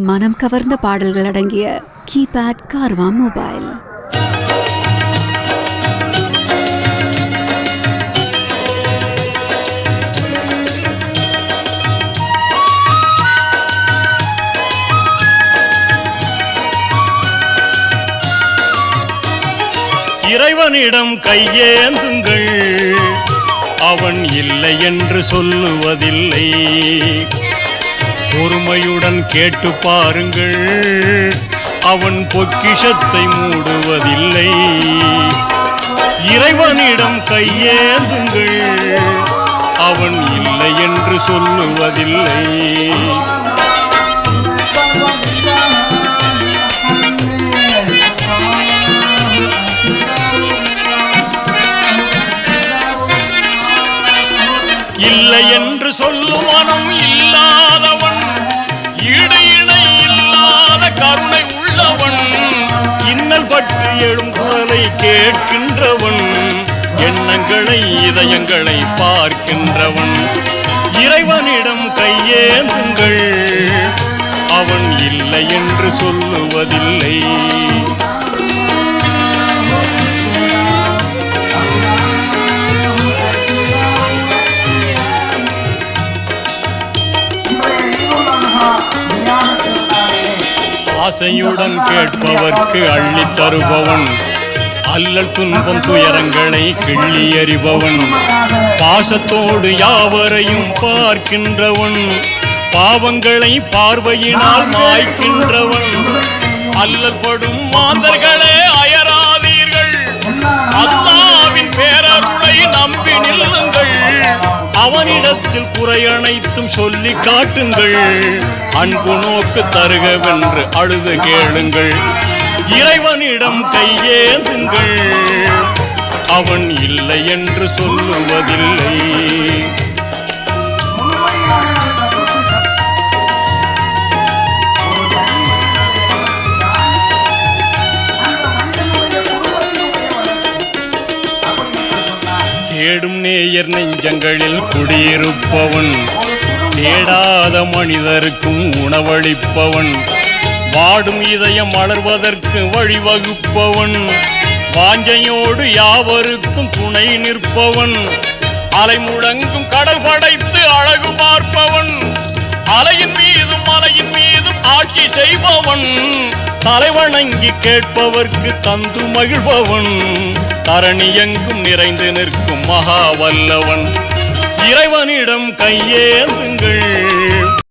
மனம் கவர்ந்த பாடல்கள் அடங்கிய கீபேட் கார்வா மொபைல். இறைவனிடம் கையேந்துங்கள், அவன் இல்லை என்று சொல்லுவதில்லை. பொறுமையுடன் கேட்டு பாருங்கள், அவன் பொக்கிஷத்தை மூடுவதில்லை. இறைவனிடம் கையேந்துங்கள், அவன் இல்லை என்று சொல்லுவதில்லை. இல்லை என்று சொல்லும் மனம் இல்லாதவன், ஈடு இணை இல்லாத கருணை உள்ளவன், இன்னல் பட்டு எழும் குரலை கேட்கின்றவன், எண்ணங்களை இதயங்களை பார்க்கின்றவன். இறைவனிடம் கையேந்துங்கள், அவன் இல்லை என்று சொல்லுவதில்லை. ஆசையுடன் கேட்பவர்க்கு அள்ளி தருபவன், அல்லல் துன்பம் துயரங்களை கிள்ளி எறிபவன், பாசத்தோடு யாவரையும் பார்க்கின்றவன், பாவங்களை பார்வையினால் மாய்க்கின்றவன். அல்லல் படும் மாந்தர்களே அயராதீர்கள், அல்லாஹ்வின் பேரருளை நம்பி நில்லுங்கள். அவனிடத்தில் குறை அனைத்தும் சொல்லி காட்டுங்கள், அன்பு நோக்கு தருகவென்று அழுது கேளுங்கள். இறைவனிடம் கையேந்துங்கள், அவன் இல்லை என்று சொல்லுவதில்லை. தேடும் நேயர் நெஞ்சங்களில் குடியிருப்பவன், தேடாத மனிதருக்கும் உணவளிப்பவன், வாடும் இதயம் மலர்வதற்கு வழிவகுப்பவன், வாஞ்சையோடு யாவருக்கும் துணை நிற்பவன், அலை முழங்கும் கடல் படைத்து அழகு பார்ப்பவன், அலையின் மீதும் மலையின் மீதும் ஆட்சி செய்பவன், தலைவணங்கி கேட்பவர்க்கு தந்து மகிழ்பவன், தரணி எங்கும் நிறைந்து நிற்கும் மகா வல்லவன். இறைவனிடம் கையேந்துங்கள்,